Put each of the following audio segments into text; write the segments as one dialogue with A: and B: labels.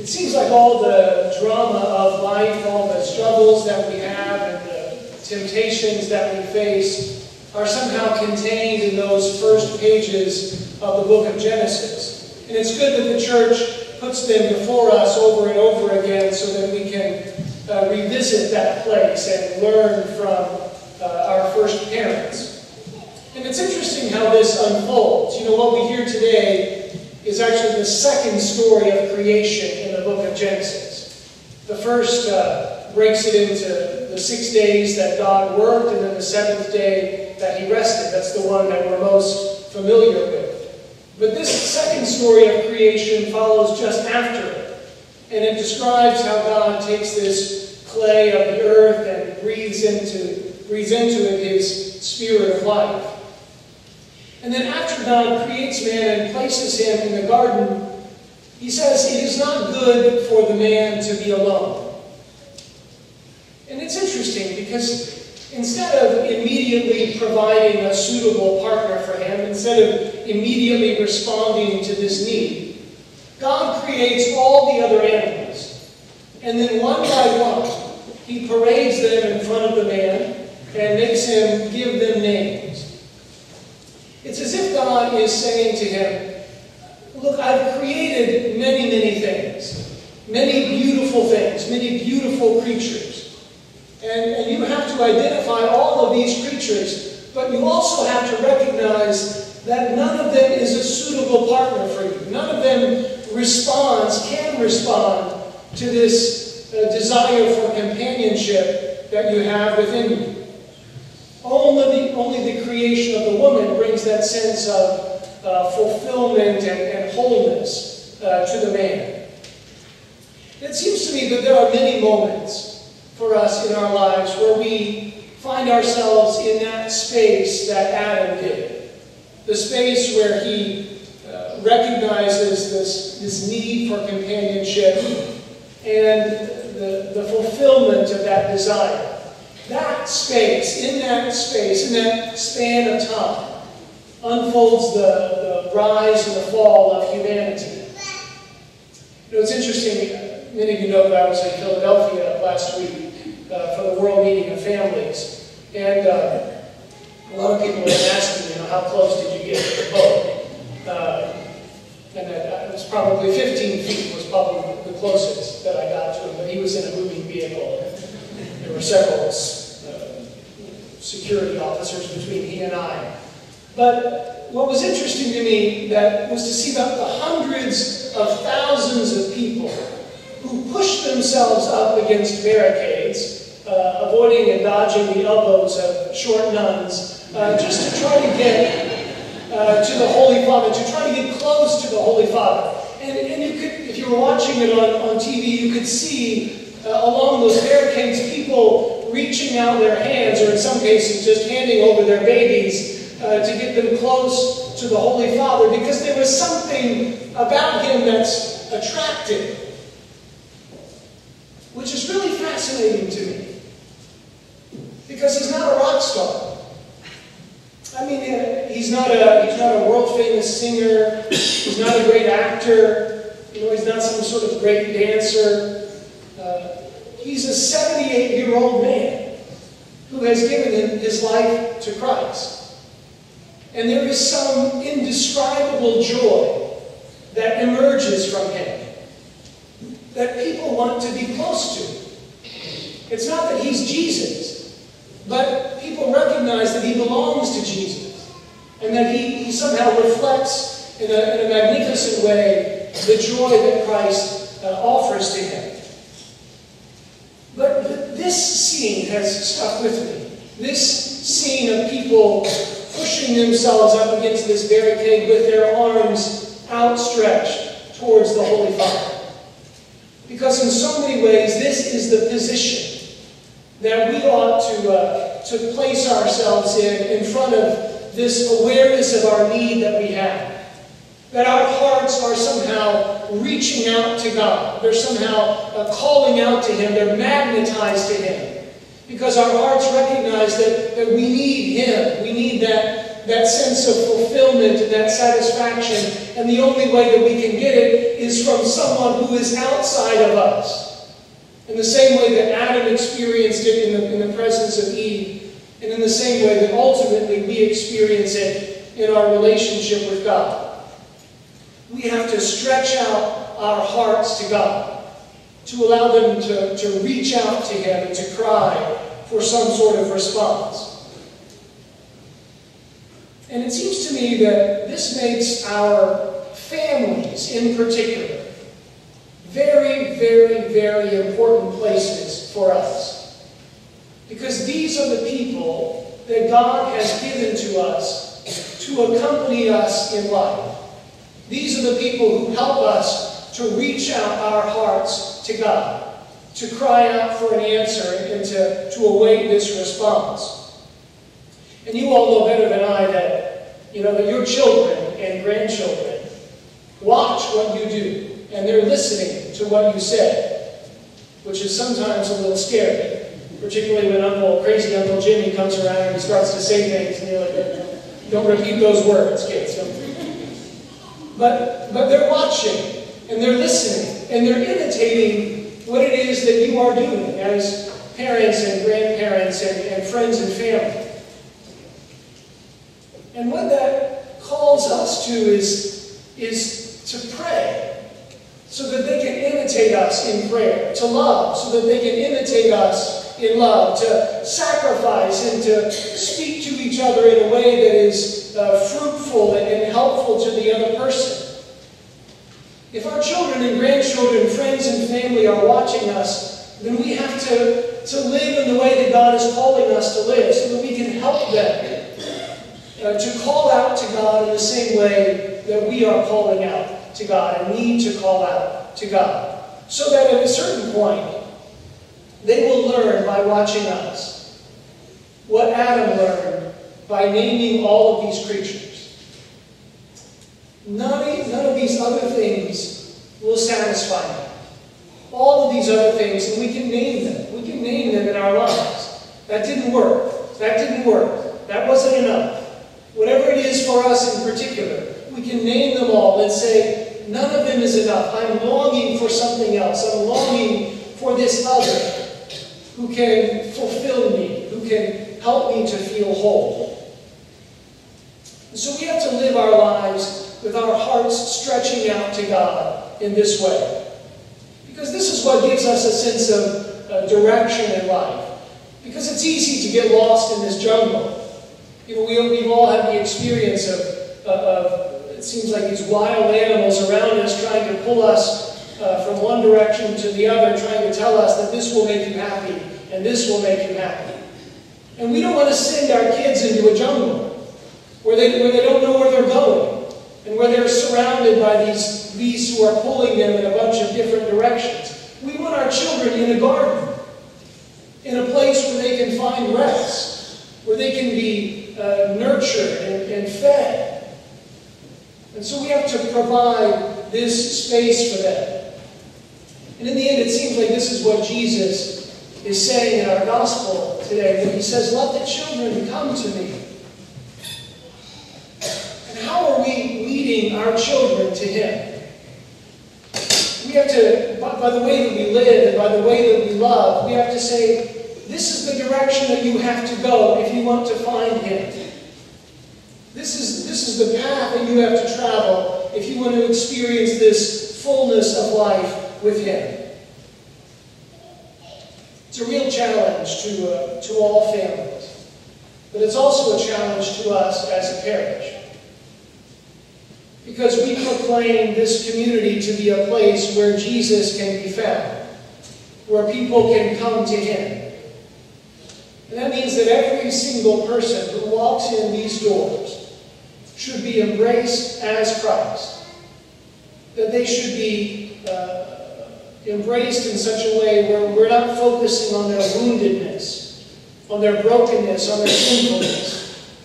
A: It seems like all the drama of life, all the struggles that we have and the temptations that we face are somehow contained in those first pages of the book of Genesis. And it's good that the church puts them before us over and over again so that we can revisit that place and learn from our first parents. And it's interesting how this unfolds. You know, what we hear today is actually the second story of creation in the book of Genesis. The first breaks it into the 6 days that God worked, and then the seventh day that He rested. That's the one that we're most familiar with. But this second story of creation follows just after it. And it describes how God takes this clay of the earth and breathes into it His spirit of life. And then after God creates man and places him in the garden, He says, "It is not good for the man to be alone." And it's interesting because instead of immediately providing a suitable partner for him, instead of immediately responding to this need, God creates all the other animals. And then one by one, He parades them in front of the man and makes him give them names. It's as if God is saying to him, "Look, I've created many, many things. Many beautiful things. Many beautiful creatures. And you have to identify all of these creatures, but you also have to recognize that none of them is a suitable partner for you. None of them can respond to this desire for companionship that you have within you. Only the creation of the woman brings that sense of fulfillment and wholeness to the man." It seems to me that there are many moments for us in our lives where we find ourselves in that space that Adam did. The space where he recognizes this need for companionship and the fulfillment of that desire. That space, in that span of time, unfolds the rise and the fall of humanity. You know, it's interesting, many of you know that I was in Philadelphia last week for the World Meeting of Families. And a lot of people have been asking me, how close did you get to the Pope? And it was probably 15 feet was probably the closest that I got to him, but he was in a moving vehicle. There were several security officers between he and I. But what was interesting to me was to see about the hundreds of thousands of people who pushed themselves up against barricades, avoiding and dodging the elbows of short nuns, just to try to get to the Holy Father, to try to get close to the Holy Father. And you could, if you were watching it on TV, you could see along those barricades people reaching out their hands, or in some cases just handing over their babies to get them close to the Holy Father, because there was something about Him that's attractive, which is really fascinating to me, because He's not a rock star. I mean, he's not a world-famous singer. He's not a great actor. You know, he's not some sort of great dancer. He's a 78-year-old man who has given his life to Christ. And there is some indescribable joy that emerges from him that people want to be close to. It's not that he's Jesus, but people recognize that he belongs to Jesus, and that he somehow reflects in a magnificent way the joy that Christ offers to him. But this scene has stuck with me. This scene of people pushing themselves up against this barricade with their arms outstretched towards the Holy Father. Because in so many ways, this is the position that we ought to place ourselves in front of this awareness of our need that we have. That our hearts are somehow reaching out to God. They're somehow calling out to Him. They're magnetized to Him. Because our hearts recognize that we need Him. We need that that sense of fulfillment and that satisfaction. And the only way that we can get it is from someone who is outside of us. In the same way that Adam experienced it in the presence of Eve, and in the same way that ultimately we experience it in our relationship with God. We have to stretch out our hearts to God, to allow them to reach out to Him and to cry for some sort of response. And it seems to me that this makes our families in particular very, very, very important places for us. Because these are the people that God has given to us to accompany us in life. These are the people who help us to reach out our hearts to God, to cry out for an answer and to await this response. And you all know better than I that your children and grandchildren watch what you do, and they're listening to what you say, which is sometimes a little scary, particularly when crazy Uncle Jimmy comes around and he starts to say things, and you're like, don't repeat those words, kids. But they're watching, and they're listening, and they're imitating what it is that you are doing as parents and grandparents and friends and family. And what that calls us to is to pray, so that they can imitate us in prayer, to love, so that they can imitate us in love, to sacrifice and to speak to each other in a way that is fruitful and helpful to the other person. If our children and grandchildren, friends and family are watching us, then we have to live in the way that God is calling us to live, so that we can help them to call out to God in the same way that we are calling out to God and need to call out to God. So that at a certain point, they will learn by watching us what Adam learned by naming all of these creatures. None of these other things will satisfy them. All of these other things, and we can name them. We can name them in our lives. That didn't work. That didn't work. That wasn't enough. Whatever it is for us in particular, we can name them all and say, none of them is enough. I'm longing for something else. I'm longing for this other who can fulfill me, who can help me to feel whole. And so we have to live our lives with our hearts stretching out to God in this way. Because this is what gives us a sense of direction in life. Because it's easy to get lost in this jungle. We've all had the experience of it seems like these wild animals around us trying to pull us from one direction to the other, trying to tell us that this will make you happy and this will make you happy. And we don't want to send our kids into a jungle where they don't know where they're going and where they're surrounded by these beasts who are pulling them in a bunch of different directions. We want our children in a garden, in a place where they can find rest, where they can be nurtured and fed. And so we have to provide this space for them. And in the end, it seems like this is what Jesus is saying in our gospel today, when He says, let the children come to me. And how are we leading our children to Him? We have to, by the way that we live and by the way that we love, we have to say, this is the direction that you have to go if you want to find Him. This is the path that you have to travel if you want to experience this fullness of life with Him. It's a real challenge to all families, but it's also a challenge to us as a parish. Because we proclaim this community to be a place where Jesus can be found, where people can come to Him. And that means that every single person who walks in these doors should be embraced as Christ. That they should be embraced in such a way where we're not focusing on their woundedness, on their brokenness, on their sinfulness,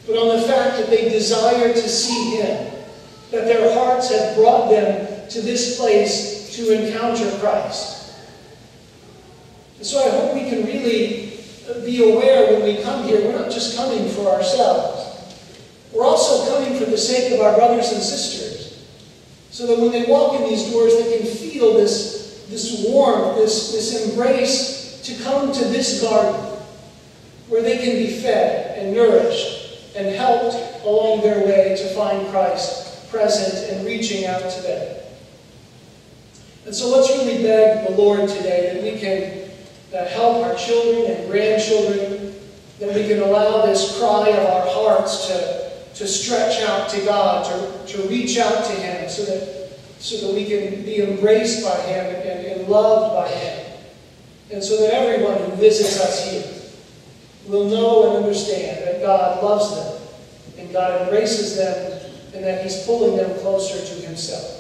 A: but on the fact that they desire to see Him, that their hearts have brought them to this place to encounter Christ. And so I hope we can really be aware when we come here, we're not just coming for ourselves. We're also coming for the sake of our brothers and sisters, so that when they walk in these doors, they can feel this warmth, this embrace to come to this garden, where they can be fed and nourished and helped along their way to find Christ present and reaching out to them. And so let's really beg the Lord today that we can help our children and grandchildren, that we can allow this cry of our hearts to stretch out to God, to reach out to Him, so that we can be embraced by Him and loved by Him. And so that everyone who visits us here will know and understand that God loves them, and God embraces them, and that He's pulling them closer to Himself.